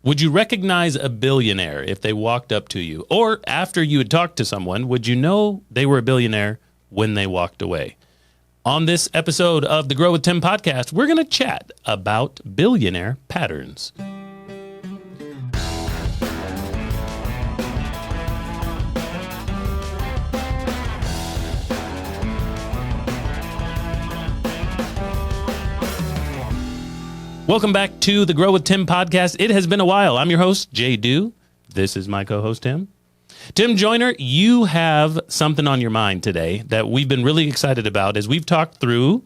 Would you recognize a billionaire if they walked up to you? Or after you had talked to someone, would you know they were a billionaire when they walked away? On this episode of the Grow with Tim podcast, we're going to chat about billionaire patterns. Welcome back to the Grow with Tim podcast. It has been a while. I'm your host, Jay Dew. This is my co-host, Tim. Tim Joyner, you have something on your mind today that we've been really excited about as we've talked through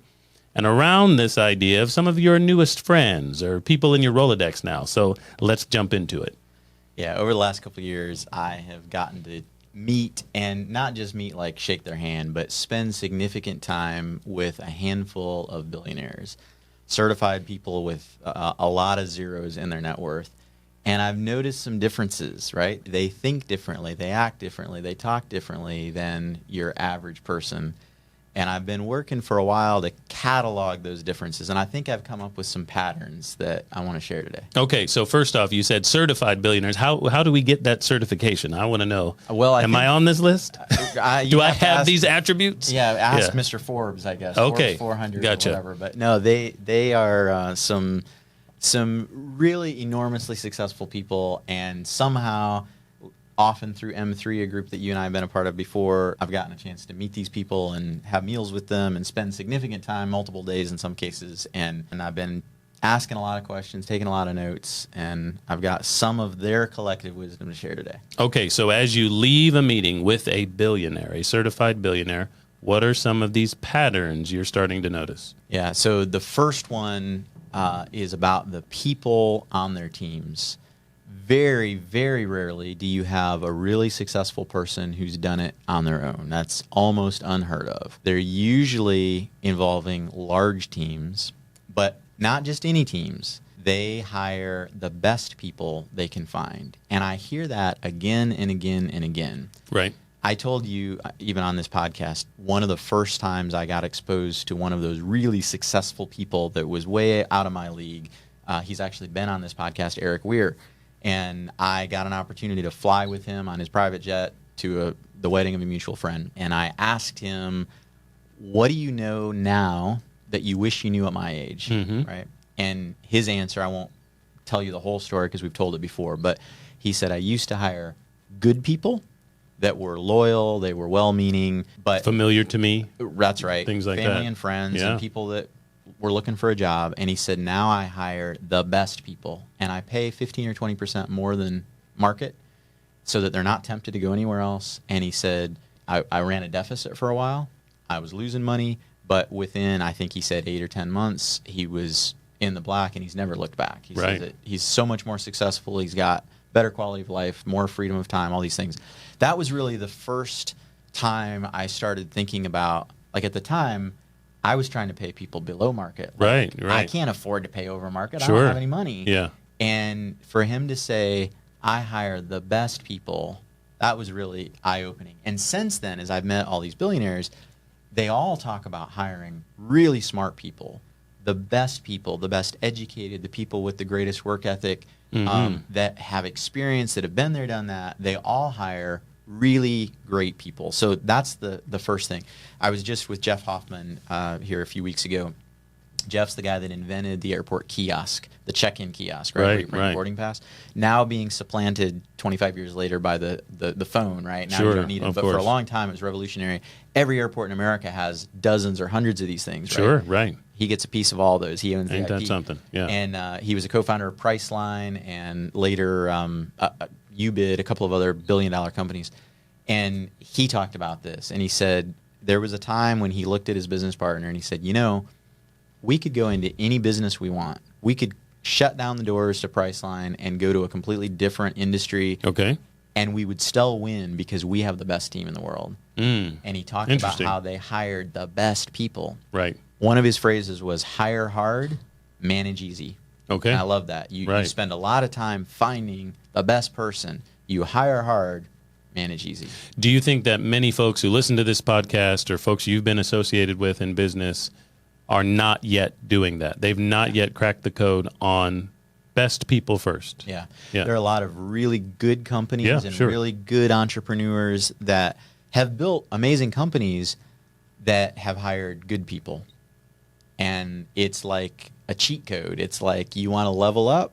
and around this idea of some of your newest friends or people in your Rolodex now. So let's jump into it. Yeah, over the last couple of years, I have gotten to meet, and not just meet like shake their hand, but spend significant time with a handful of billionaires. Certified people with a lot of zeros in their net worth. And I've noticed some differences, right? They think differently, they act differently, they talk differently than your average person. And I've been working for a while to catalog those differences. And I think I've come up with some patterns that I want to share today. Okay, so first off, you said certified billionaires. How do we get that certification? I want to know. Well, Am I on this list? Do I have these attributes? Yeah, ask Mr. Forbes, I guess. Okay, Forbes 400 gotcha. or whatever. But no, they are some really enormously successful people, and somehow, often through M3, a group that you and I have been a part of before, I've gotten a chance to meet these people and have meals with them and spend significant time, multiple days in some cases, and I've been asking a lot of questions, taking a lot of notes, and I've got some of their collective wisdom to share today. Okay, so as you leave a meeting with a billionaire, a certified billionaire, what are some of these patterns you're starting to notice? Yeah, so the first one is about the people on their teams. Very, very rarely do you have a really successful person who's done it on their own. That's almost unheard of. They're usually involving large teams, but not just any teams. They hire the best people they can find. And I hear that again and again and again. Right. I told you, even on this podcast, one of the first times I got exposed to one of those really successful people that was way out of my league, he's actually been on this podcast, Eric Weir. And I got an opportunity to fly with him on his private jet to the wedding of a mutual friend. And I asked him, what do you know now that you wish you knew at my age? Mm-hmm. Right? And his answer, I won't tell you the whole story because we've told it before, but he said, I used to hire good people that were loyal, they were well-meaning, but familiar to me. That's right. Things like Family that. and friends Yeah. and people that were looking for a job. And he said, now I hire the best people, and I pay 15 or 20% more than market so that they're not tempted to go anywhere else. And he said, I ran a deficit for a while. I was losing money, but within, I think he said 8 or 10 months, he was in the black, and he's never looked back. He Right. says that he's so much more successful. He's got better quality of life, more freedom of time, all these things. That was really the first time I started thinking about, like at the time, I was trying to pay people below market. Like, Right. I can't afford to pay over market. Sure. I don't have any money. Yeah. And for him to say, I hire the best people, that was really eye-opening. And since then, as I've met all these billionaires, they all talk about hiring really smart people, the best educated, the people with the greatest work ethic, that have experience, that have been there, done that. They all hire really great people. So that's the first thing. I was just with Jeff Hoffman here a few weeks ago. Jeff's the guy that invented the airport kiosk, the check-in kiosk, right? Where you print a boarding pass. Now being supplanted 25 years later by the phone, right? Now Sure, you don't need it. But course. for a long time, it was revolutionary. Every airport in America has dozens or hundreds of these things, right? Sure, right. He gets a piece of all those. He owns Ain't the that IP. something? Yeah. And he was a co-founder of Priceline and later Ubid, a couple of other billion-dollar companies. And he talked about this. And he said there was a time when he looked at his business partner and he said, you know, we could go into any business we want. We could shut down the doors to Priceline and go to a completely different industry. Okay. And we would still win because we have the best team in the world. And he talked about Interesting. how they hired the best people. Right. One of his phrases was hire hard, manage easy. Okay. And I love that. You Right. spend a lot of time finding the best person. You hire hard, manage easy. Do you think that many folks who listen to this podcast or folks you've been associated with in business are not yet doing that? They've not yet cracked the code on best people first. Yeah. Yeah. There are a lot of really good companies Yeah, and sure. really good entrepreneurs that have built amazing companies that have hired good people. And it's like a cheat code. It's like you want to level up,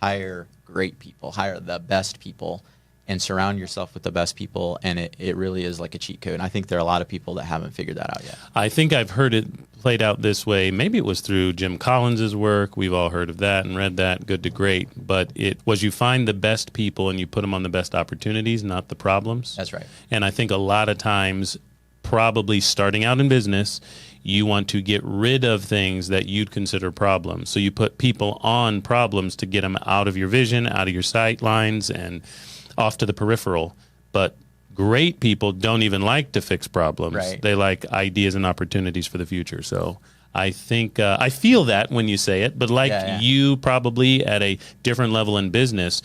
hire great people, hire the best people, and surround yourself with the best people. And it really is like a cheat code. And I think there are a lot of people that haven't figured that out yet. I think I've heard it played out this way. Maybe it was through Jim Collins's work. We've all heard of that and read that. Good to great. But it was you find the best people and you put them on the best opportunities, not the problems. That's right. And I think a lot of times, probably starting out in business, you want to get rid of things that you'd consider problems. So you put people on problems to get them out of your vision, out of your sight lines, and off to the peripheral. But great people don't even like to fix problems. Right. They like ideas and opportunities for the future. So I think I feel that when you say it, but like you probably at a different level in business,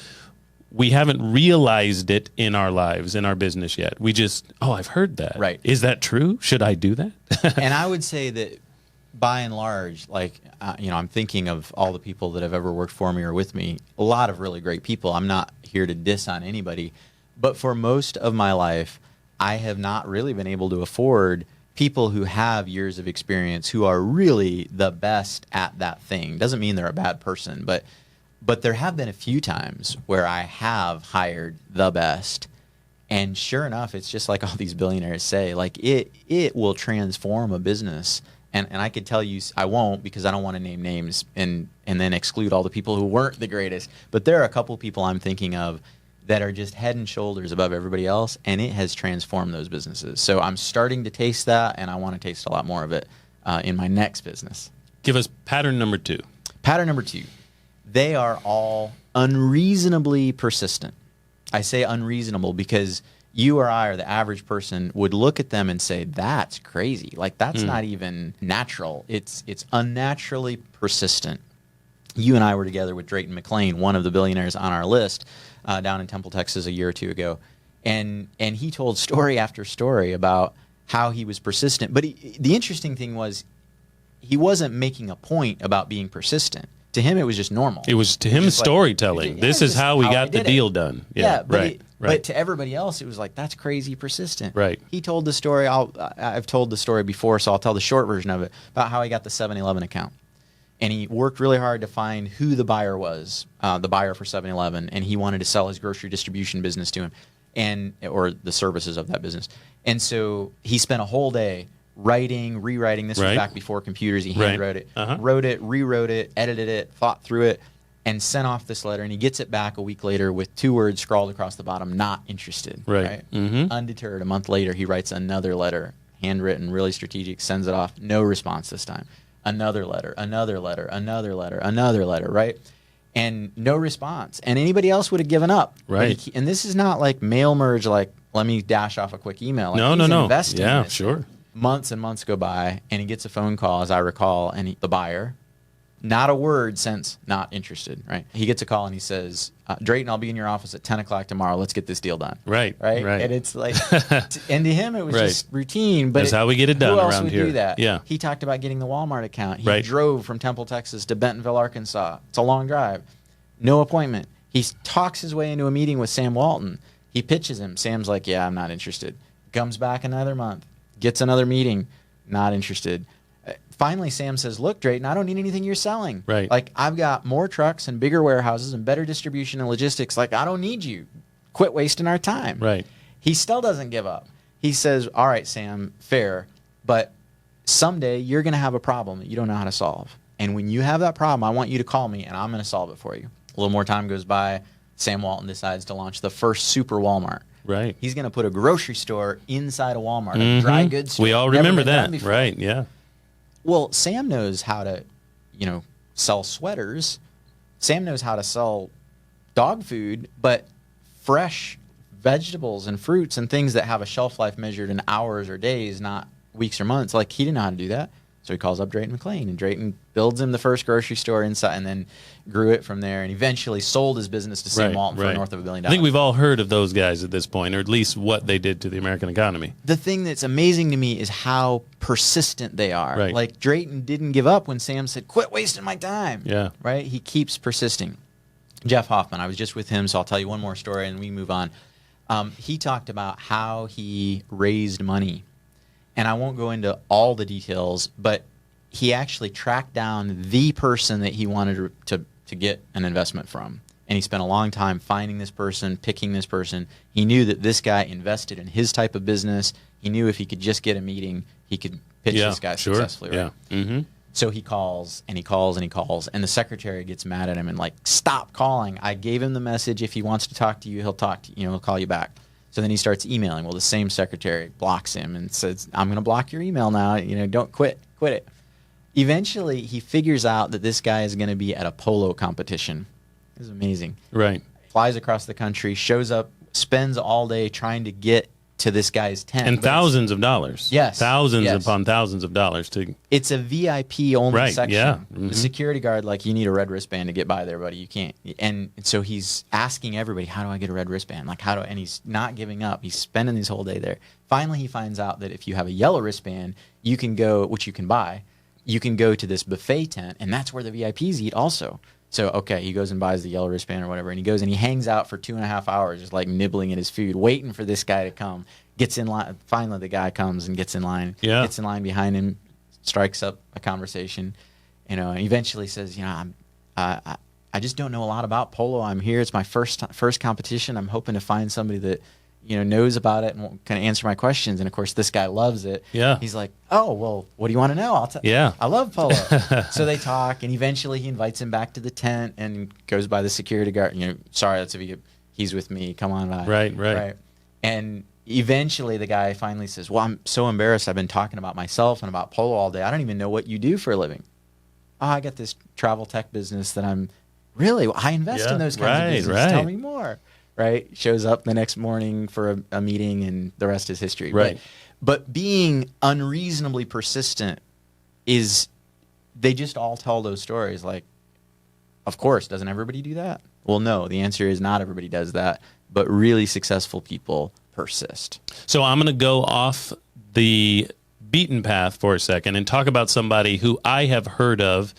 we haven't realized it in our lives, in our business yet. We just, I've heard that. Right. Is that true? Should I do that? And I would say that by and large, like, I'm thinking of all the people that have ever worked for me or with me, a lot of really great people. I'm not here to diss on anybody. But for most of my life, I have not really been able to afford people who have years of experience, who are really the best at that thing. Doesn't mean they're a bad person, but there have been a few times where I have hired the best, and sure enough, it's just like all these billionaires say, like it will transform a business. And I could tell you, I won't because I don't want to name names and then exclude all the people who weren't the greatest. But there are a couple people I'm thinking of that are just head and shoulders above everybody else, and it has transformed those businesses. So I'm starting to taste that, and I want to taste a lot more of it in my next business. Give us pattern number 2. Pattern number 2. They are all unreasonably persistent. I say unreasonable because you or I or the average person would look at them and say, that's crazy. Like, that's not even natural. It's unnaturally persistent. You and I were together with Drayton McLean, one of the billionaires on our list, down in Temple, Texas, a year or two ago. And he told story after story about how he was persistent. But the interesting thing was he wasn't making a point about being persistent. To him, it was just normal. It was to him storytelling. This is how we got the deal done. Yeah, right. But to everybody else, it was like, that's crazy persistent. Right. He told the story. I've told the story before, so I'll tell the short version of it, about how he got the 7-Eleven account. And he worked really hard to find who the buyer was, the buyer for 7-Eleven, and he wanted to sell his grocery distribution business to him, or the services of that business. And so he spent a whole day rewriting. This was back before computers. He handwrote it, wrote it, rewrote it, edited it, thought through it, and sent off this letter. And he gets it back a week later with 2 words scrawled across the bottom: not interested. Right. Mm-hmm. Undeterred, a month later, he writes another letter, handwritten, really strategic, sends it off. No response this time. Another letter, another letter, another letter, another letter, right? And no response. And anybody else would have given up. Right. And this is not like mail merge, like, let me dash off a quick email. Like, no. Investing in Yeah, this. sure. Months and months go by, and he gets a phone call, as I recall, and the buyer, not a word since not interested, right? He gets a call, and he says, Drayton, I'll be in your office at 10 o'clock tomorrow. Let's get this deal done. Right. And it's like, and to him, it was just routine. But that's how we get it done around here. Who else around would here. do that? Yeah. He talked about getting the Walmart account. He drove from Temple, Texas to Bentonville, Arkansas. It's a long drive. No appointment. He talks his way into a meeting with Sam Walton. He pitches him. Sam's like, yeah, I'm not interested. Comes back another month. Gets another meeting. Not interested. Finally, Sam says, look, Drayton, I don't need anything you're selling. Right. Like, I've got more trucks and bigger warehouses and better distribution and logistics. Like, I don't need you. Quit wasting our time. Right. He still doesn't give up. He says, all right, Sam, fair, but someday you're going to have a problem that you don't know how to solve. And when you have that problem, I want you to call me, and I'm going to solve it for you. A little more time goes by. Sam Walton decides to launch the first super Walmart. Right. He's going to put a grocery store inside a Walmart, a dry goods store. We all remember that. Right, yeah. Well, Sam knows how to, sell sweaters. Sam knows how to sell dog food, but fresh vegetables and fruits and things that have a shelf life measured in hours or days, not weeks or months. Like, he didn't know how to do that. So he calls up Drayton McLean, and Drayton builds him the first grocery store inside, and then grew it from there, and eventually sold his business to Sam Walton for north of $1 billion. I think we've all heard of those guys at this point, or at least what they did to the American economy. The thing that's amazing to me is how persistent they are. Right. Like, Drayton didn't give up when Sam said, quit wasting my time. Yeah. Right? He keeps persisting. Jeff Hoffman. I was just with him, so I'll tell you one more story and we move on. He talked about how he raised money. And I won't go into all the details, but he actually tracked down the person that he wanted to get an investment from. And he spent a long time finding this person, picking this person. He knew that this guy invested in his type of business. He knew if he could just get a meeting, he could pitch this guy successfully. Right? Yeah. Mm-hmm. So he calls and he calls and he calls, and the secretary gets mad at him and like, stop calling. I gave him the message. If he wants to talk to you, he'll talk to you. He'll call you back. So then he starts emailing. Well, the same secretary blocks him and says, I'm going to block your email now. Don't quit it. Eventually, he figures out that this guy is going to be at a polo competition. This is amazing. Right. Flies across the country, shows up, spends all day trying to get to this guy's tent. And thousands of dollars. Yes. Thousands upon thousands of dollars. It's a VIP only section. Yeah. Mm-hmm. The security guard, you need a red wristband to get by there, buddy. You can't. And so he's asking everybody, how do I get a red wristband? And he's not giving up. He's spending his whole day there. Finally, he finds out that if you have a yellow wristband, you can go, which you can buy, you can go to this buffet tent, and that's where the VIPs eat also. So, okay, he goes and buys the yellow wristband or whatever, and he goes and he hangs out for 2.5 hours, just nibbling at his food, waiting for this guy to come. Gets in line. Finally, the guy comes and gets in line. Yeah. Gets in line behind him, strikes up a conversation, and eventually says, I just don't know a lot about polo. I'm here. It's my first competition. I'm hoping to find somebody that knows about it and can answer my questions. And of course, this guy loves it. Yeah. He's like, oh, well, what do you want to know? I love polo. So they talk, and eventually he invites him back to the tent and goes by the security guard. Sorry, he's with me. Come on by. Right. And eventually the guy finally says, well, I'm so embarrassed. I've been talking about myself and about polo all day. I don't even know what you do for a living. Oh, I got this travel tech business that I invest in those kinds of businesses. Tell me more. Right? Shows up the next morning for a meeting, and the rest is history. Right. But being unreasonably persistent they just all tell those stories. Of course, doesn't everybody do that? Well, no. The answer is not everybody does that, but really successful people persist. So I'm going to go off the beaten path for a second and talk about somebody who I have heard of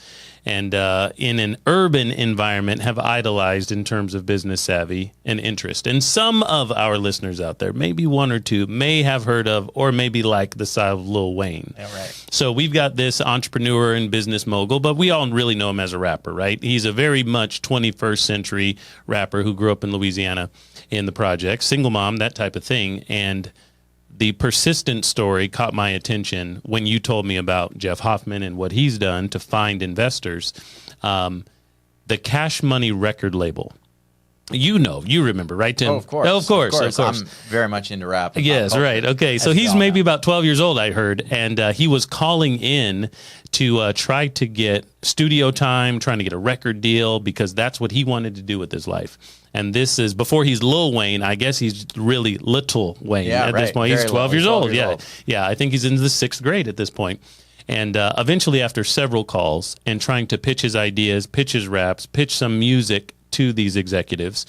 and in an urban environment have idolized in terms of business savvy and interest. And some of our listeners out there, maybe one or two, may have heard of or maybe like the style of Lil Wayne. Yeah, right. So we've got this entrepreneur and business mogul, but we all really know him as a rapper, right? He's a very much 21st century rapper who grew up in Louisiana in the projects, single mom, that type of thing. And the persistent story caught my attention when you told me about Jeff Hoffman and what he's done to find investors. The Cash Money record label. You remember, right, Tim? Oh, of course. Of course. I'm very much into rap. Yes, right. Okay, so he's maybe about 12 years old, I heard, and he was calling in to try to get studio time, trying to get a record deal, because that's what he wanted to do with his life. And this is before he's Lil Wayne. I guess he's really Little Wayne at this point. He's 12 years old. Yeah. I think he's in the 6th grade at this point. And eventually, after several calls and trying to pitch his ideas, pitch his raps, pitch some music to these executives,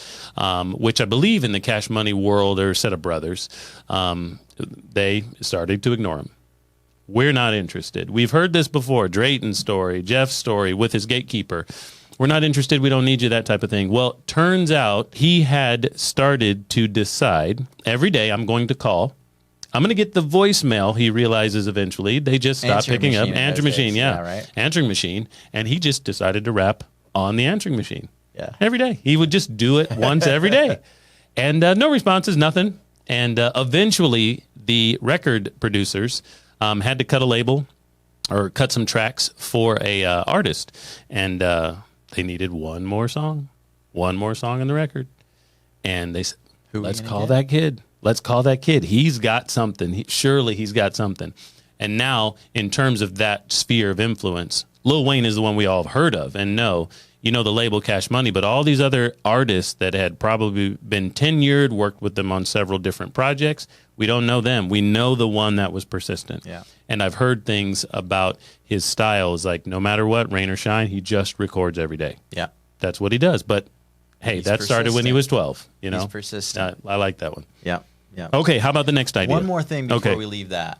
which I believe in the Cash Money world are a set of brothers, they started to ignore him. We're not interested. We've heard this before. Drayton's story, Jeff's story with his gatekeeper. We're not interested. We don't need you, that type of thing. Well, turns out he had started to decide every day I'm going to call. I'm going to get the voicemail, he realizes eventually. They just stopped picking up. Answering machine, right. Answering machine. And he just decided to rap on the answering machine. Yeah. Every day. He would just do it once every day. And no responses, nothing. And eventually the record producers had to cut a label or cut some tracks for a artist. And they needed one more song in the record. And they said, let's call that kid. Let's call that kid. He's got something. Surely he's got something. And now, in terms of that sphere of influence, Lil Wayne is the one we all have heard of and know. You know the label Cash Money, but all these other artists that had probably been tenured, worked with them on several different projects, we don't know them. We know the one that was persistent. Yeah. And I've heard things about his style is like, no matter what, rain or shine, he just records every day. Yeah. That's what he does. But, hey, that started when he was 12. He's persistent. I like that one. Yeah. Yeah. Okay, how about the next idea? One more thing before we leave that.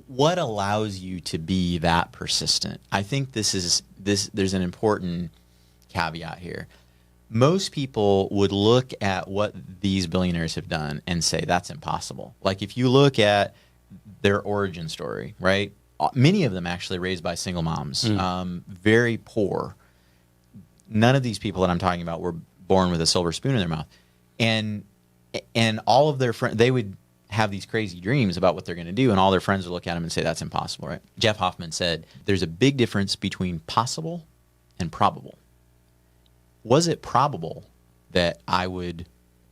What allows you to be that persistent? I think there's an important caveat here. Most people would look at what these billionaires have done and say that's impossible. Like if you look at their origin story, right? Many of them actually raised by single moms, very poor. None of these people that I'm talking about were born with a silver spoon in their mouth. And all of their friends, they would have these crazy dreams about what they're going to do, and all their friends would look at them and say, that's impossible, right? Jeff Hoffman said, there's a big difference between possible and probable. Was it probable that I would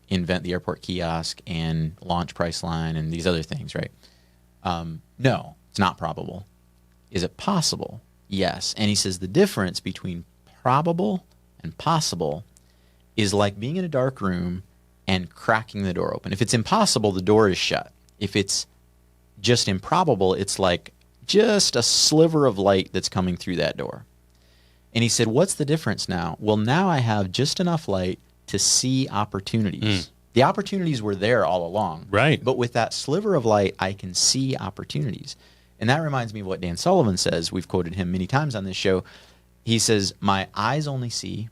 invent the airport kiosk and launch Priceline and these other things, right? No, it's not probable. Is it possible? Yes. And he says the difference between probable and possible is like being in a dark room and cracking the door open. If it's impossible, the door is shut. If it's just improbable, it's like just a sliver of light that's coming through that door. And he said, what's the difference now? Well, now I have just enough light to see opportunities. The opportunities were there all along. Right. But with that sliver of light, I can see opportunities. And that reminds me of what Dan Sullivan says. We've quoted him many times on this show. He says, my eyes only see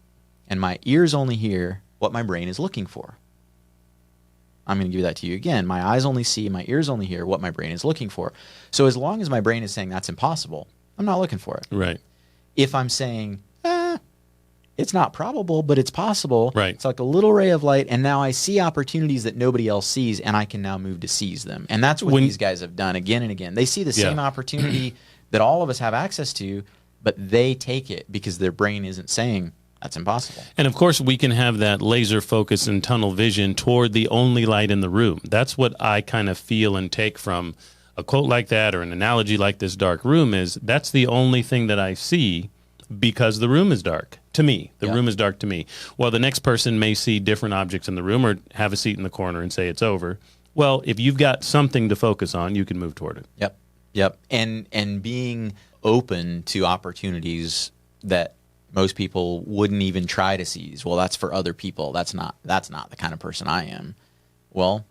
and my ears only hear what my brain is looking for. I'm going to give that to you again. My eyes only see, my ears only hear what my brain is looking for. So as long as my brain is saying that's impossible, I'm not looking for it. Right. If I'm saying, it's not probable, but it's possible, right. It's like a little ray of light, and now I see opportunities that nobody else sees, and I can now move to seize them. And that's what these guys have done again and again. They see the same opportunity that all of us have access to, but they take it because their brain isn't saying, that's impossible. And of course, we can have that laser focus and tunnel vision toward the only light in the room. That's what I kind of feel and take from a quote like that or an analogy like this dark room is that's the only thing that I see because the room is dark to me. The room is dark to me. While the next person may see different objects in the room or have a seat in the corner and say it's over. Well, if you've got something to focus on, you can move toward it. Yep. And being open to opportunities that most people wouldn't even try to seize. Well, that's for other people. That's not the kind of person I am. Well,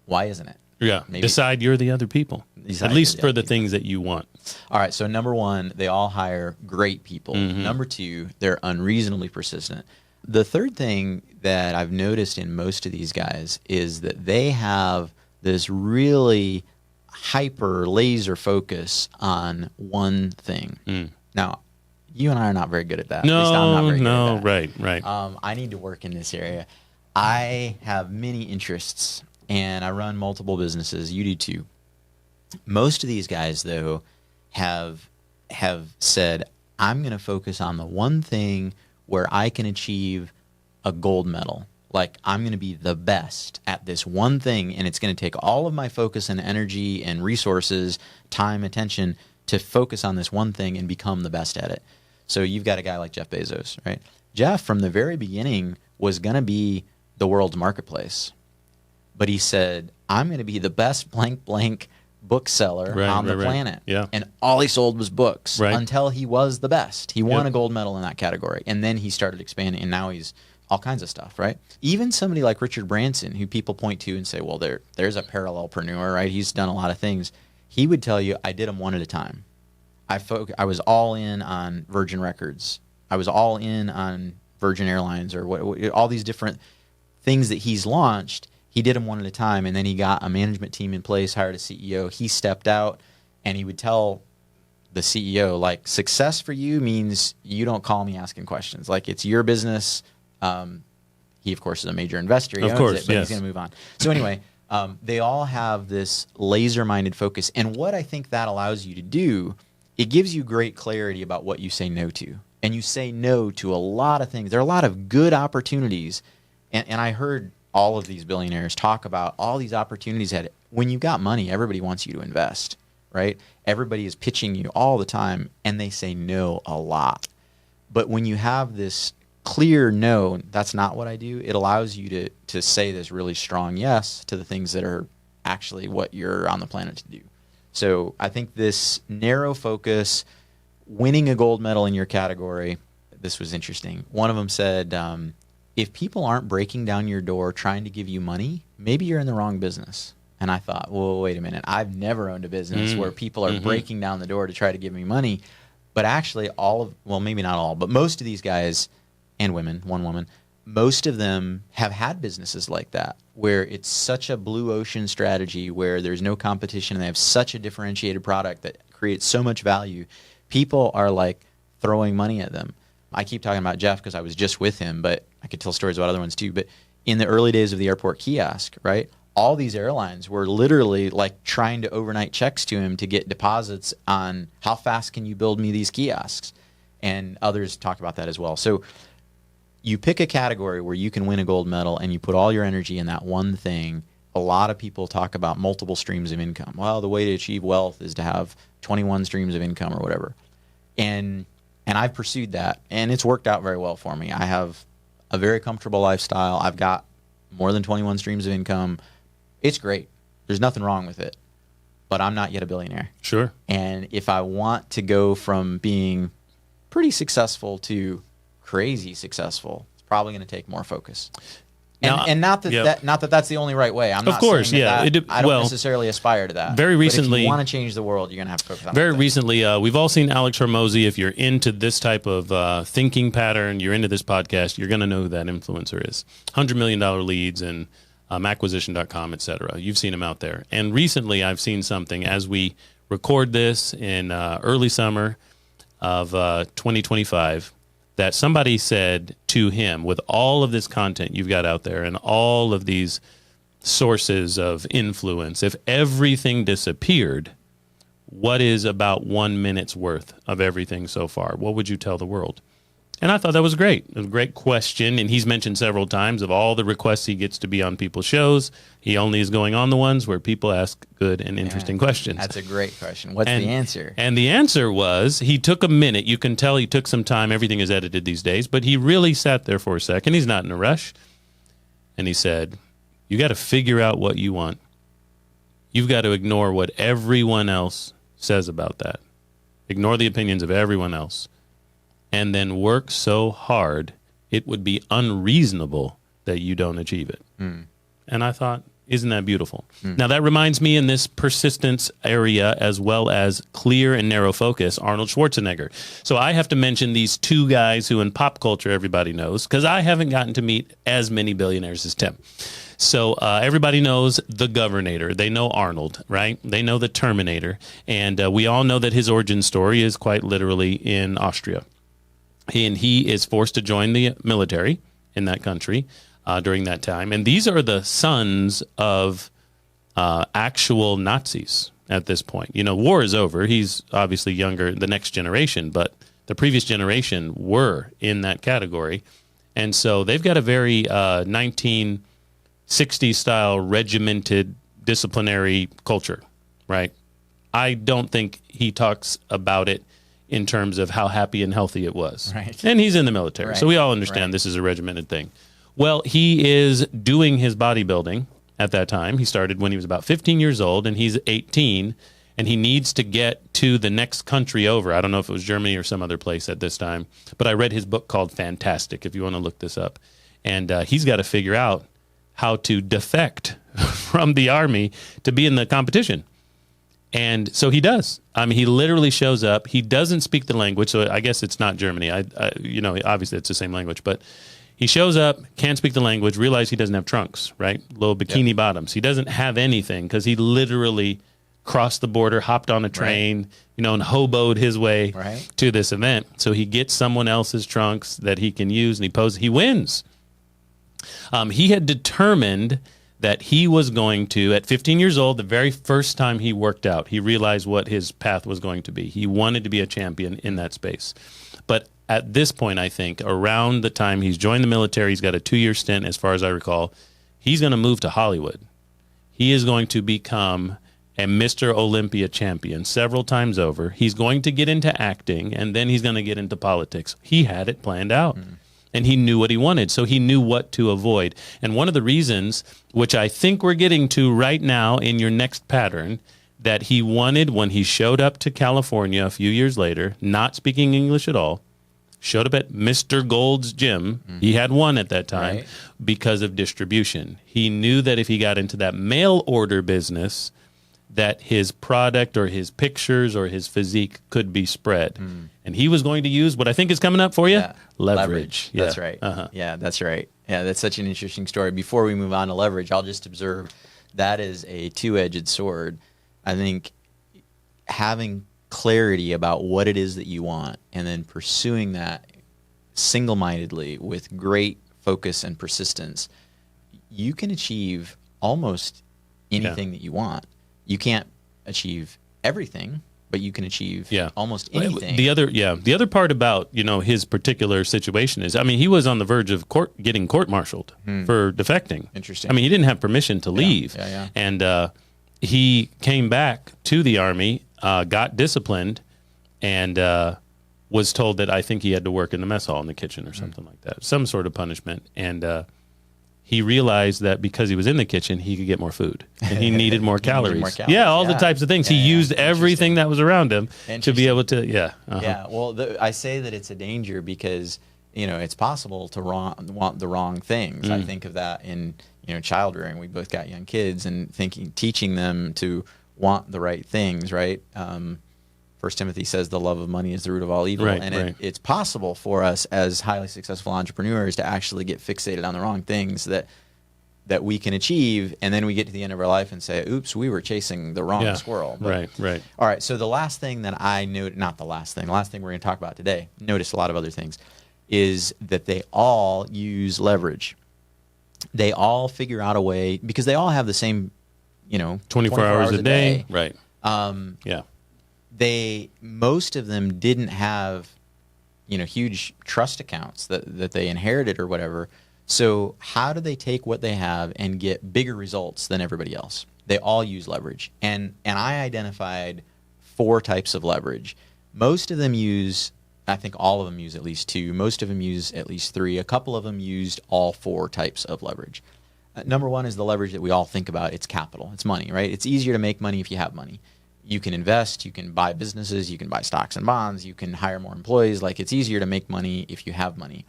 why isn't it? Yeah. Maybe decide you're the other people. At least for the things that you want. All right. So number one, they all hire great people. Number two, they're unreasonably persistent. The third thing that I've noticed in most of these guys is that they have this really hyper laser focus on one thing. Now, you and I are not very good at that. No, at least I'm not very good at that. Right. I need to work in this area. I have many interests, and I run multiple businesses. You do too. Most of these guys, though, have said, I'm going to focus on the one thing where I can achieve a gold medal. Like, I'm going to be the best at this one thing, and it's going to take all of my focus and energy and resources, time, attention, to focus on this one thing and become the best at it. So you've got a guy like Jeff Bezos, right? Jeff, from the very beginning, was going to be the world's marketplace. But he said, I'm going to be the best blank blank bookseller on the planet. Yeah. And all he sold was books until he was the best. He won a gold medal in that category. And then he started expanding, and now he's all kinds of stuff, right? Even somebody like Richard Branson, who people point to and say, well, there's a parallelpreneur, right? He's done a lot of things. He would tell you, I did them one at a time. I was all in on Virgin Records. I was all in on Virgin Airlines or all these different things that he's launched. He did them one at a time, and then he got a management team in place, hired a CEO. He stepped out, and he would tell the CEO, like, success for you means you don't call me asking questions. Like, it's your business. He, of course, is a major investor. He owns it, but he's going to move on. So anyway, they all have this laser-minded focus. And what I think that allows you to do, it gives you great clarity about what you say no to. And you say no to a lot of things. There are a lot of good opportunities. And I heard all of these billionaires talk about all these opportunities that when you've got money, everybody wants you to invest, right? Everybody is pitching you all the time, and they say no a lot. But when you have this clear no, that's not what I do, it allows you to say this really strong yes to the things that are actually what you're on the planet to do. So I think this narrow focus, winning a gold medal in your category, this was interesting. One of them said, if people aren't breaking down your door trying to give you money, maybe you're in the wrong business. And I thought, well, wait a minute. I've never owned a business where people are breaking down the door to try to give me money. But actually maybe not all, but most of these guys, and women, one woman, most of them have had businesses like that where it's such a blue ocean strategy where there's no competition and they have such a differentiated product that creates so much value. People are like throwing money at them. I keep talking about Jeff because I was just with him, but I could tell stories about other ones too. But in the early days of the airport kiosk, right, all these airlines were literally like trying to overnight checks to him to get deposits on how fast can you build me these kiosks. And others talk about that as well. So you pick a category where you can win a gold medal and you put all your energy in that one thing. A lot of people talk about multiple streams of income. Well, the way to achieve wealth is to have 21 streams of income or whatever. And I've pursued that, and it's worked out very well for me. I have a very comfortable lifestyle. I've got more than 21 streams of income. It's great. There's nothing wrong with it. But I'm not yet a billionaire. Sure. And if I want to go from being pretty successful to crazy successful, it's probably going to take more focus. And not that that's the only right way. I'm not saying that I don't necessarily aspire to that. Very recently, but if you want to change the world, you're going to have to focus on very recently, we've all seen Alex Hormozi. If you're into this type of thinking pattern, you're into this podcast, you're going to know who that influencer is. $100 million leads and acquisition.com, etc. You've seen him out there. And recently, I've seen something as we record this in early summer of 2025. That somebody said to him, with all of this content you've got out there and all of these sources of influence, if everything disappeared, what is about 1 minute's worth of everything so far? What would you tell the world? And I thought that was great. It was a great question. And he's mentioned several times of all the requests he gets to be on people's shows. He only is going on the ones where people ask good and interesting questions. That's a great question. What's the answer? And the answer was he took a minute. You can tell he took some time. Everything is edited these days. But he really sat there for a second. He's not in a rush. And he said, you got to figure out what you want. You've got to ignore what everyone else says about that. Ignore the opinions of everyone else. And then work so hard, it would be unreasonable that you don't achieve it. And I thought, isn't that beautiful? Now, that reminds me in this persistence area, as well as clear and narrow focus, Arnold Schwarzenegger. So I have to mention these two guys who in pop culture everybody knows, because I haven't gotten to meet as many billionaires as Tim. So everybody knows the Governator. They know Arnold, right? They know the Terminator. And we all know that his origin story is quite literally in Austria. And he is forced to join the military in that country during that time. And these are the sons of actual Nazis at this point. You know, war is over. He's obviously younger, the next generation, but the previous generation were in that category. And so they've got a very 1960s-style regimented disciplinary culture, right? I don't think he talks about it in terms of how happy and healthy it was. Right. And he's in the military, right. So we all understand this is a regimented thing. Well, he is doing his bodybuilding at that time. He started when he was about 15 years old, and he's 18, and he needs to get to the next country over. I don't know if it was Germany or some other place at this time, but I read his book called Fantastic, if you want to look this up. And he's got to figure out how to defect from the army to be in the competition. And so he does. I mean, he literally shows up. He doesn't speak the language, so I guess it's not Germany. Obviously it's the same language, but he shows up, can't speak the language, realize he doesn't have trunks, right? Little bikini bottoms. He doesn't have anything because he literally crossed the border, hopped on a train, and hoboed his way to this event. So he gets someone else's trunks that he can use, and he wins. He had determined that he was going to, at 15 years old, the very first time he worked out, he realized what his path was going to be. He wanted to be a champion in that space. But at this point, I think, around the time he's joined the military, he's got a 2-year stint, as far as I recall, he's going to move to Hollywood. He is going to become a Mr. Olympia champion several times over. He's going to get into acting, and then he's going to get into politics. He had it planned out. And he knew what he wanted, so he knew what to avoid. And one of the reasons, which I think we're getting to right now in your next pattern, that he wanted when he showed up to California a few years later, not speaking English at all, showed up at Mr. Gold's gym. He had one at that time because of distribution. He knew that if he got into that mail order business, that his product or his pictures or his physique could be spread. And he was going to use what I think is coming up for you, leverage. Yeah. That's right. Yeah, that's right. Yeah, that's such an interesting story. Before we move on to leverage, I'll just observe that is a two-edged sword. I think having clarity about what it is that you want and then pursuing that single-mindedly with great focus and persistence, you can achieve almost anything that you want. You can't achieve everything, but you can achieve almost anything. The other part about, his particular situation is, I mean, he was on the verge of getting court-martialed for defecting. Interesting. I mean, he didn't have permission to leave. Yeah. And he came back to the Army, got disciplined, and was told that I think he had to work in the mess hall in the kitchen or something like that, some sort of punishment. And he realized that because he was in the kitchen, he could get more food, and he needed more calories. Yeah, all the types of things. He used everything that was around him to be able to. Yeah. Yeah. Well, I say that it's a danger because it's possible to want the wrong things. I think of that in child rearing. We both got young kids, and teaching them to want the right things. Right. First Timothy says the love of money is the root of all evil, it's possible for us as highly successful entrepreneurs to actually get fixated on the wrong things that we can achieve, and then we get to the end of our life and say, "Oops, we were chasing the wrong squirrel." But, right. All right. So the last thing that I note, not the last thing we're going to talk about today. Notice a lot of other things, is that they all use leverage. They all figure out a way because they all have the same, 24 hours a day. Right. Most of them didn't have, huge trust accounts that they inherited or whatever. So how do they take what they have and get bigger results than everybody else? They all use leverage. And I identified 4 types of leverage. Most of them use, I think all of them use at least 2. Most of them use at least 3. A couple of them used all 4 types of leverage. Number 1 is the leverage that we all think about. It's capital. It's money, right? It's easier to make money if you have money. You can invest, you can buy businesses, you can buy stocks and bonds, you can hire more employees. Like, it's easier to make money if you have money.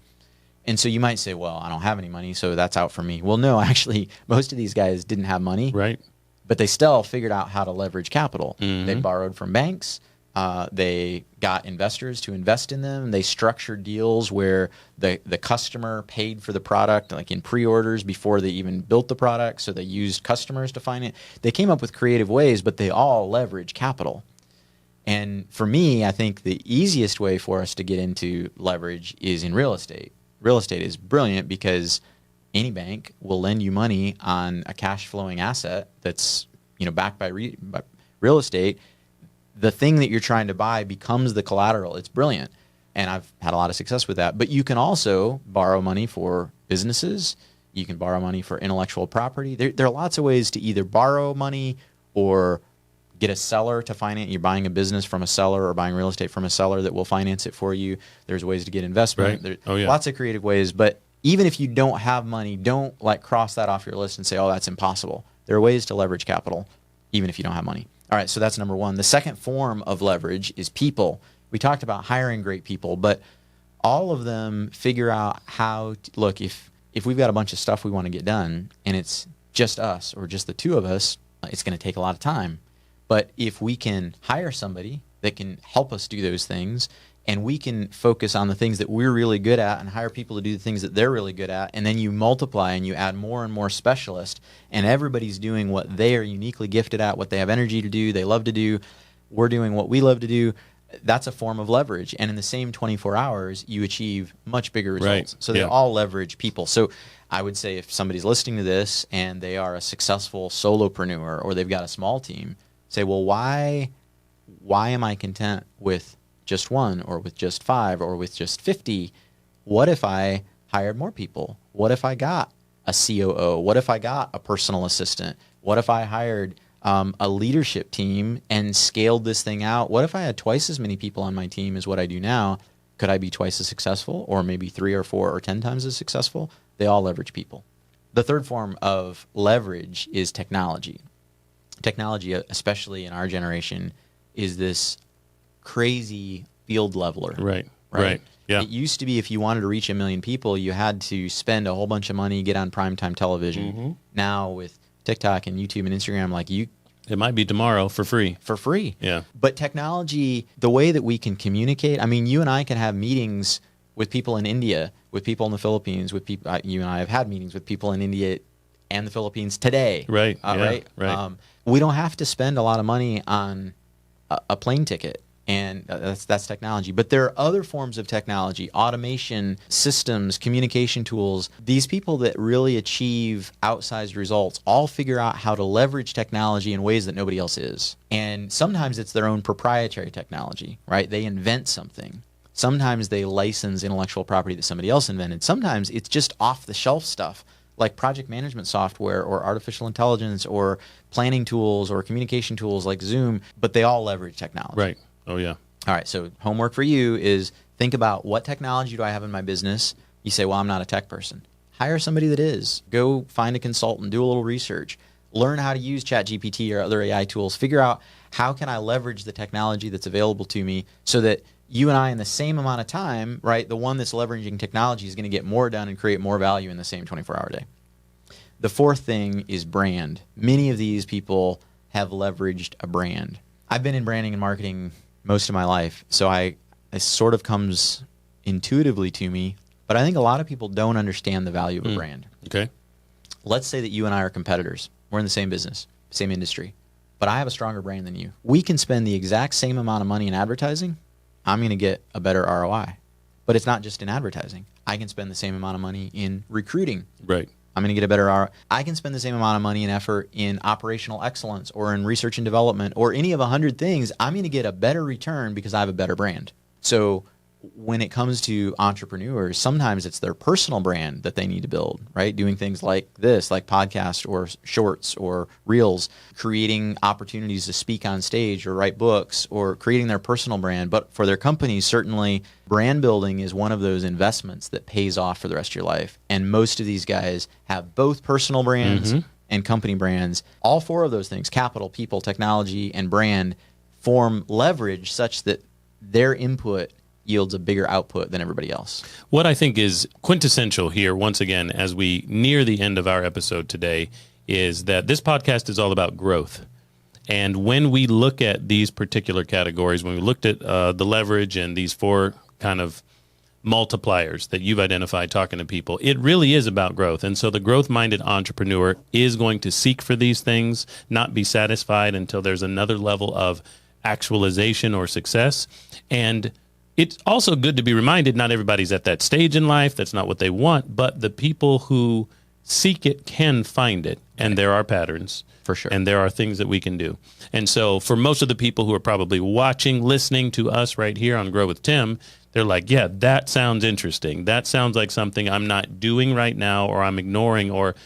And so you might say, well, I don't have any money, so that's out for me. Well, no, actually, most of these guys didn't have money. Right. But they still figured out how to leverage capital. They borrowed from banks. They got investors to invest in them. They structured deals where the customer paid for the product, like in pre-orders before they even built the product. So they used customers to finance. They came up with creative ways, but they all leverage capital. And for me, I think the easiest way for us to get into leverage is in real estate. Real estate is brilliant because any bank will lend you money on a cash flowing asset that's backed by real estate. The thing that you're trying to buy becomes the collateral. It's brilliant. And I've had a lot of success with that. But you can also borrow money for businesses. You can borrow money for intellectual property. There are lots of ways to either borrow money or get a seller to finance. You're buying a business from a seller or buying real estate from a seller that will finance it for you. There's ways to get investment. Right. There's lots of creative ways. But even if you don't have money, don't cross that off your list and say, oh, that's impossible. There are ways to leverage capital even if you don't have money. All right, so that's number 1. The second form of leverage is people. We talked about hiring great people, but all of them figure out how to, look, if we've got a bunch of stuff we want to get done and it's just us or just the 2 of us, it's going to take a lot of time. But if we can hire somebody that can help us do those things, and we can focus on the things that we're really good at and hire people to do the things that they're really good at, and then you multiply and you add more and more specialists, and everybody's doing what they are uniquely gifted at, what they have energy to do, they love to do, we're doing what we love to do, that's a form of leverage. And in the same 24 hours, you achieve much bigger results. Right. So they all leverage people. So I would say if somebody's listening to this and they are a successful solopreneur or they've got a small team, say, well, why am I content with just 1 or with just 5 or with just 50? What if I hired more people? What if I got a COO? What if I got a personal assistant? What if I hired a leadership team and scaled this thing out? What if I had twice as many people on my team as what I do now? Could I be twice as successful, or maybe 3 or 4 or 10 times as successful? They all leverage people. The third form of leverage is technology. Technology, especially in our generation, is this crazy field leveler. Right. Yeah. It used to be if you wanted to reach 1 million people, you had to spend a whole bunch of money, get on primetime television. Now with TikTok and YouTube and Instagram, It might be tomorrow for free. For free. Yeah. But technology, the way that we can communicate, I mean, you and I can have meetings with people in India, with people in the Philippines, with people, you and I have had meetings with people in India and the Philippines today. Right. Right. We don't have to spend a lot of money on a plane ticket. And that's technology. But there are other forms of technology, automation, systems, communication tools. These people that really achieve outsized results all figure out how to leverage technology in ways that nobody else is. And sometimes it's their own proprietary technology, right? They invent something. Sometimes they license intellectual property that somebody else invented. Sometimes it's just off-the-shelf stuff like project management software or artificial intelligence or planning tools or communication tools like Zoom, but they all leverage technology. Right. Oh, yeah. All right. So homework for you is think about what technology do I have in my business? You say, well, I'm not a tech person. Hire somebody that is. Go find a consultant, do a little research, learn how to use ChatGPT or other AI tools. Figure out how can I leverage the technology that's available to me so that you and I in the same amount of time, right, the one that's leveraging technology is going to get more done and create more value in the same 24-hour day. The fourth thing is brand. Many of these people have leveraged a brand. I've been in branding and marketing most of my life, so it sort of comes intuitively to me, but I think a lot of people don't understand the value of a brand. Okay. Let's say that you and I are competitors. We're in the same business, same industry, but I have a stronger brand than you. We can spend the exact same amount of money in advertising. I'm going to get a better ROI. But it's not just in advertising. I can spend the same amount of money in recruiting. Right. I'm going to get a better ROI. I can spend the same amount of money and effort in operational excellence or in research and development or any of 100 things. I'm going to get a better return because I have a better brand. So when it comes to entrepreneurs, sometimes it's their personal brand that they need to build, right? Doing things like this, like podcasts or shorts or reels, creating opportunities to speak on stage or write books or creating their personal brand. But for their companies, certainly brand building is one of those investments that pays off for the rest of your life. And most of these guys have both personal brands and company brands. All four of those things, capital, people, technology, and brand, form leverage such that their input yields a bigger output than everybody else. What I think is quintessential here, once again, as we near the end of our episode today, is that this podcast is all about growth. And when we look at these particular categories, when we looked at the leverage and these four kind of multipliers that you've identified talking to people, it really is about growth. And so the growth-minded entrepreneur is going to seek for these things, not be satisfied until there's another level of actualization or success. And it's also good to be reminded not everybody's at that stage in life. That's not what they want. But the people who seek it can find it. And there are patterns. For sure. And there are things that we can do. And so for most of the people who are probably watching, listening to us right here on Grow with Tim, they're like, yeah, that sounds interesting. That sounds like something I'm not doing right now or I'm ignoring or,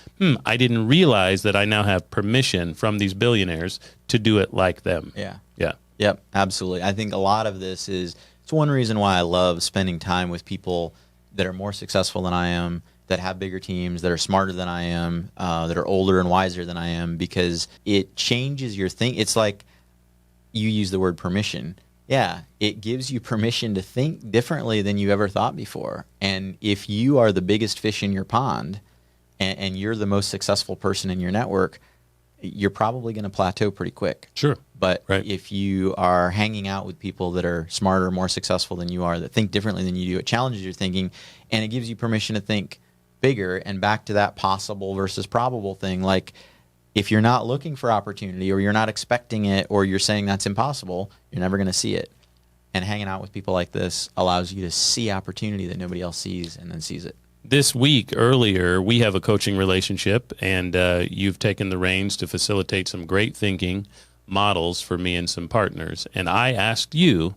I didn't realize that I now have permission from these billionaires to do it like them. Yeah. Yeah. Yep, absolutely. I think a lot of this is, it's one reason why I love spending time with people that are more successful than I am, that have bigger teams, that are smarter than I am, that are older and wiser than I am, because it changes your thinking. It's like you use the word permission. Yeah, it gives you permission to think differently than you ever thought before. And if you are the biggest fish in your pond and you're the most successful person in your network, you're probably going to plateau pretty quick. Sure. But Right. if you are hanging out with people that are smarter, more successful than you are, that think differently than you do, it challenges your thinking, and it gives you permission to think bigger. And back to that possible versus probable thing, like if you're not looking for opportunity or you're not expecting it or you're saying that's impossible, you're never going to see it. And hanging out with people like this allows you to see opportunity that nobody else sees and then sees it. This week, earlier, we have a coaching relationship, and you've taken the reins to facilitate some great thinking models for me and some partners. And I asked you,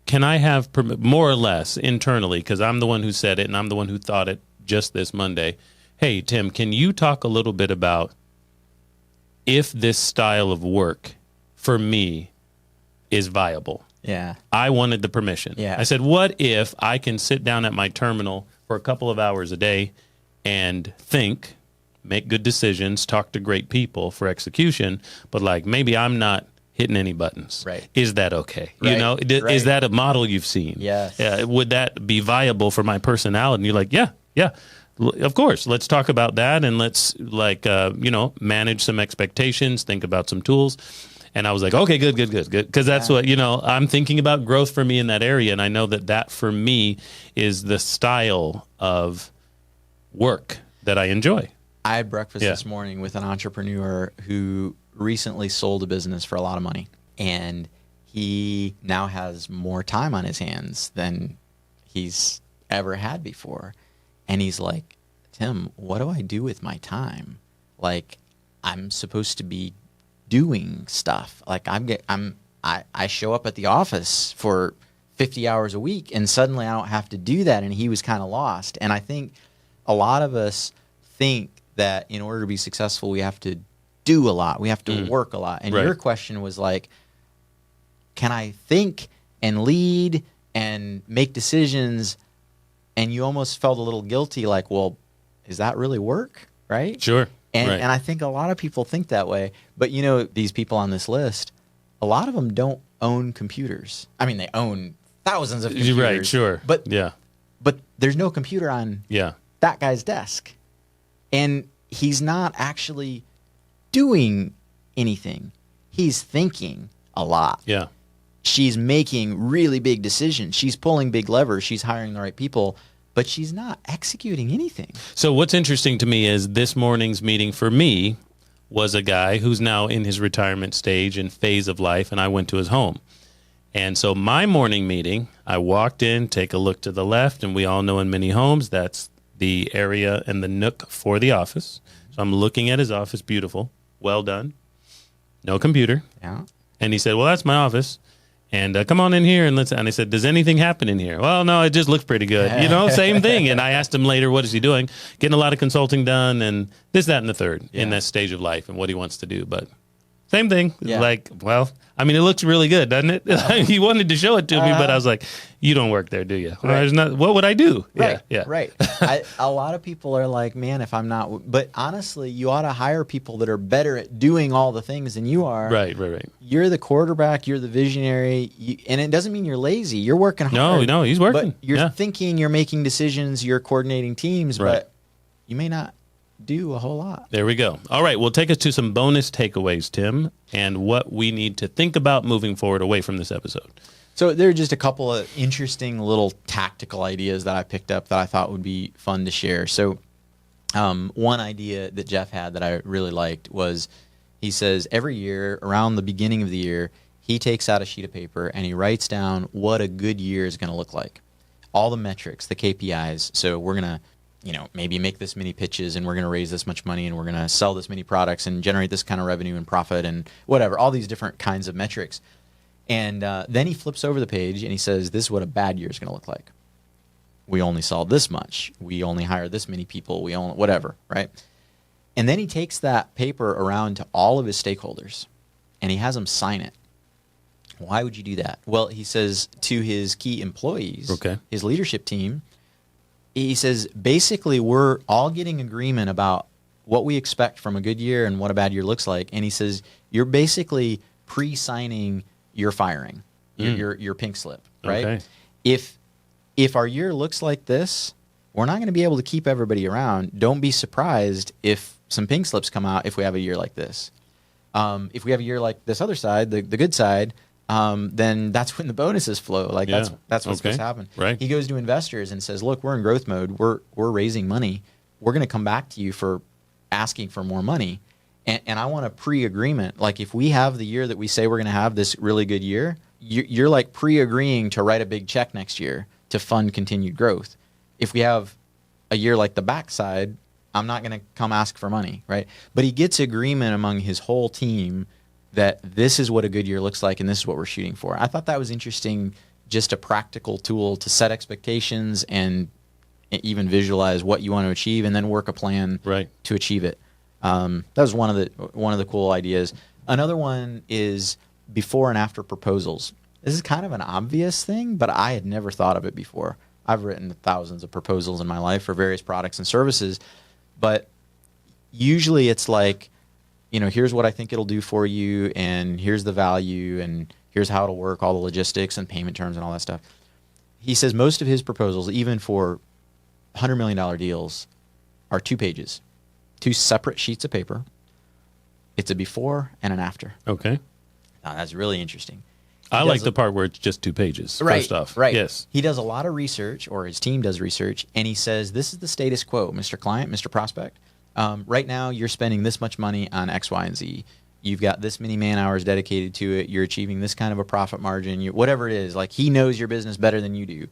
can I have, more or less internally, because I'm the one who said it and I'm the one who thought it just this Monday, hey, Tim, can you talk a little bit about if this style of work for me is viable? Yeah. I wanted the permission. Yeah. I said, what if I can sit down at my terminal for a couple of hours a day and think, make good decisions, talk to great people for execution, but like maybe I'm not hitting any buttons. Right. Is that okay? Right. You know, Right. is that a model you've seen? Yes. Would that be viable for my personality? And you're like, yeah. Of course, let's talk about that, and let's manage some expectations, think about some tools. And I was like, okay, good. Because that's what, I'm thinking about growth for me in that area. And I know that for me is the style of work that I enjoy. I had breakfast this morning with an entrepreneur who recently sold a business for a lot of money. And he now has more time on his hands than he's ever had before. And he's like, Tim, what do I do with my time? Like, I'm supposed to be doing stuff. Like I show up at the office for 50 hours a week and suddenly I don't have to do that. And he was kind of lost. And I think a lot of us think that in order to be successful, we have to do a lot. We have to work a lot. And your question was like, can I think and lead and make decisions? And you almost felt a little guilty, like, well, is that really work? Right? Sure. And I think a lot of people think that way. But, these people on this list, a lot of them don't own computers. I mean, they own thousands of computers. Right, sure. But there's no computer on that guy's desk. And he's not actually doing anything. He's thinking a lot. Yeah. She's making really big decisions. She's pulling big levers. She's hiring the right people. But she's not executing anything. So what's interesting to me is this morning's meeting for me was a guy who's now in his retirement stage and phase of life, and I went to his home. And so my morning meeting, I walked in, take a look to the left, and we all know in many homes that's the area and the nook for the office. So I'm looking at his office, beautiful, well done, no computer. Yeah. And he said, well, that's my office. And come on in here and let's. And I said, does anything happen in here? Well, no, it just looks pretty good. Same thing. And I asked him later, what is he doing? Getting a lot of consulting done and this, that, and the third in that stage of life and what he wants to do. But same thing. Yeah. Like, well, I mean, it looks really good, doesn't it? He wanted to show it to me, but I was like, you don't work there, do you? Well, there's not. What would I do? Right. Yeah. Right. A lot of people are like, man, if I'm not. But honestly, you ought to hire people that are better at doing all the things than you are. Right. You're the quarterback. You're the visionary. And it doesn't mean you're lazy. You're working hard. No, he's working. But you're thinking, you're making decisions, you're coordinating teams, but you may not do a whole lot. There we go. All right, well, take us to some bonus takeaways, Tim, and what we need to think about moving forward away from this episode. So there are just a couple of interesting little tactical ideas that I picked up that I thought would be fun to share. So one idea that Jeff had that I really liked was he says every year around the beginning of the year, he takes out a sheet of paper and he writes down what a good year is going to look like. All the metrics, the KPIs. So we're going to maybe make this many pitches and we're going to raise this much money and we're going to sell this many products and generate this kind of revenue and profit and whatever, all these different kinds of metrics. And then he flips over the page and he says, this is what a bad year is going to look like. We only sold this much. We only hired this many people. We only, whatever, right? And then he takes that paper around to all of his stakeholders and he has them sign it. Why would you do that? Well, he says to his key employees, his leadership team, he says, basically, we're all getting agreement about what we expect from a good year and what a bad year looks like. And he says, you're basically pre-signing your firing, your pink slip, right? Okay. If our year looks like this, we're not going to be able to keep everybody around. Don't be surprised if some pink slips come out if we have a year like this. If we have a year like this other side, the good side, then that's when the bonuses flow. Like that's what's supposed to happen. Right. He goes to investors and says, look, we're in growth mode. We're raising money. We're going to come back to you for asking for more money. And I want a pre-agreement. Like if we have the year that we say we're going to have this really good year, you're like pre-agreeing to write a big check next year to fund continued growth. If we have a year like the backside, I'm not going to come ask for money, right? But he gets agreement among his whole team that this is what a good year looks like and this is what we're shooting for. I thought that was interesting, just a practical tool to set expectations and even visualize what you want to achieve and then work a plan to achieve it. That was one of the cool ideas. Another one is before and after proposals. This is kind of an obvious thing, but I had never thought of it before. I've written thousands of proposals in my life for various products and services, but usually it's like, here's what I think it'll do for you, and here's the value, and here's how it'll work, all the logistics and payment terms and all that stuff. He says most of his proposals, even for $100 million deals, are 2 pages, 2 separate sheets of paper. It's a before and an after. Okay. Now, that's really interesting. I like the part where it's just 2 pages. First off. Right. Yes. He does a lot of research, or his team does research, and he says, this is the status quo, Mr. Client, Mr. Prospect. Right now, you're spending this much money on X, Y, and Z. You've got this many man hours dedicated to it. You're achieving this kind of a profit margin. Whatever it is, like he knows your business better than you do.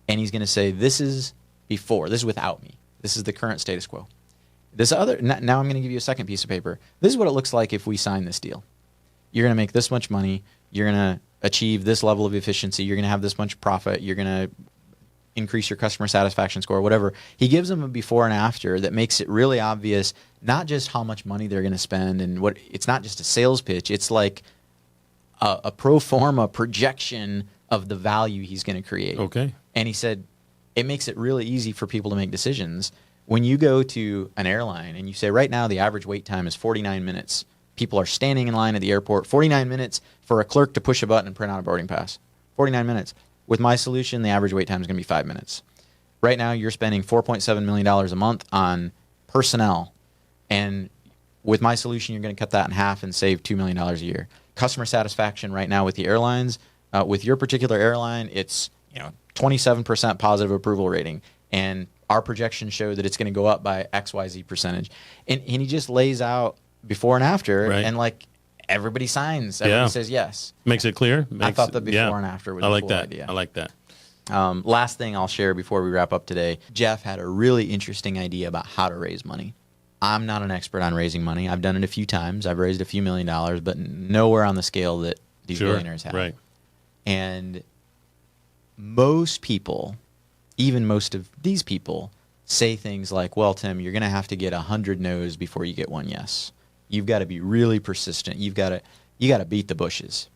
And he's going to say, this is before. This is without me. This is the current status quo. This other, now I'm going to give you a second piece of paper. This is what it looks like if we sign this deal. You're going to make this much money. You're going to achieve this level of efficiency. You're going to have this much profit. You're going to increase your customer satisfaction score, whatever. He gives them a before and after that makes it really obvious, not just how much money they're going to spend and what. It's not just a sales pitch. It's like a pro forma projection of the value he's going to create. Okay. And he said it makes it really easy for people to make decisions. When you go to an airline and you say, right now the average wait time is 49 minutes. People are standing in line at the airport, 49 minutes for a clerk to push a button and print out a boarding pass. 49 minutes. With my solution, the average wait time is going to be 5 minutes. Right now, you're spending $4.7 million a month on personnel. And with my solution, you're going to cut that in half and save $2 million a year. Customer satisfaction right now with the airlines, with your particular airline, it's 27% positive approval rating. And our projections show that it's going to go up by XYZ percentage. And he just lays out before and after, right. And like everybody signs, everybody says yes. Makes it clear. I thought the before and after was a cool idea. I like that. Last thing I'll share before we wrap up today, Jeff had a really interesting idea about how to raise money. I'm not an expert on raising money. I've done it a few times. I've raised a few $1 million, but nowhere on the scale that these billionaires have. Right. And most people, even most of these people, say things like, well, Tim, you're going to have to get 100 no's before you get 1 yes. You've got to be really persistent. You got to beat the bushes.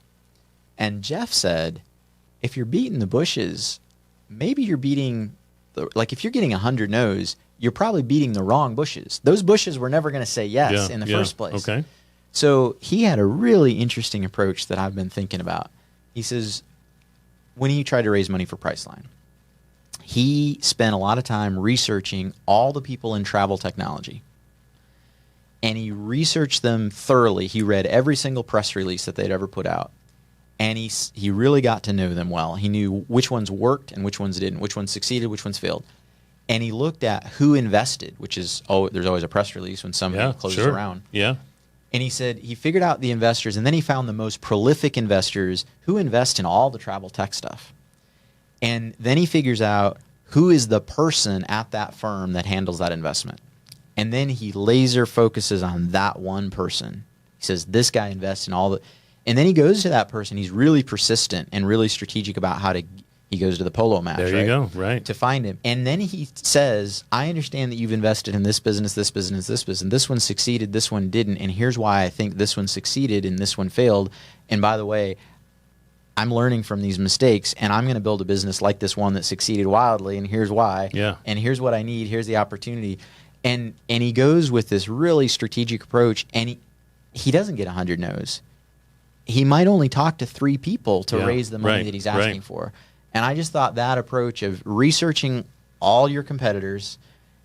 And Jeff said, if you're beating the bushes, maybe you're beating, if you're getting 100 no's, you're probably beating the wrong bushes. Those bushes were never going to say yes in the first place. Okay. So he had a really interesting approach that I've been thinking about. He says, when he tried to raise money for Priceline, he spent a lot of time researching all the people in travel technology. And he researched them thoroughly. He read every single press release that they'd ever put out. And he really got to know them well. He knew which ones worked and which ones didn't, which ones succeeded, which ones failed. And he looked at who invested, which is, there's always a press release when somebody closes around. Yeah. And he said he figured out the investors, and then he found the most prolific investors who invest in all the travel tech stuff. And then he figures out who is the person at that firm that handles that investment. And then he laser focuses on that one person. He says, this guy invests in all the... And then he goes to that person. He's really persistent and really strategic about how to... He goes to the polo match, There you go, right. to find him. And then he says, I understand that you've invested in this business, this business, this business. This one succeeded, this one didn't. And here's why I think this one succeeded and this one failed. And by the way, I'm learning from these mistakes, and I'm going to build a business like this one that succeeded wildly, and here's why. Yeah. And here's what I need. Here's the opportunity. And he goes with this really strategic approach, and he doesn't get 100 no's. He might only talk to 3 people to raise the money that he's asking for. And I just thought that approach of researching all your competitors,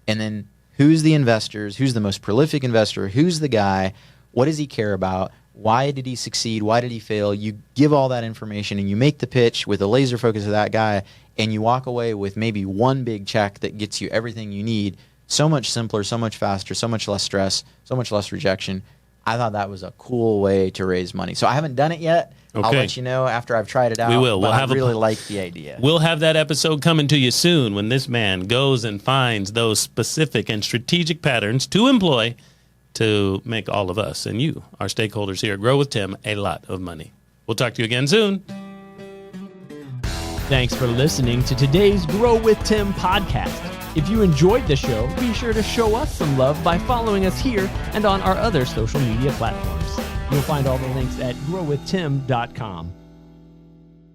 and then who's the investors, who's the most prolific investor, who's the guy, what does he care about, why did he succeed, why did he fail, you give all that information and you make the pitch with a laser focus of that guy, and you walk away with maybe one big check that gets you everything you need. So much simpler, so much faster, so much less stress, so much less rejection. I thought that was a cool way to raise money. So I haven't done it yet. Okay. I'll let you know after I've tried it out. We will. But I really like the idea. We'll have that episode coming to you soon when this man goes and finds those specific and strategic patterns to employ to make all of us and you, our stakeholders here, Grow with Tim, a lot of money. We'll talk to you again soon. Thanks for listening to today's Grow with Tim podcast. If you enjoyed the show, be sure to show us some love by following us here and on our other social media platforms. You'll find all the links at growwithtim.com.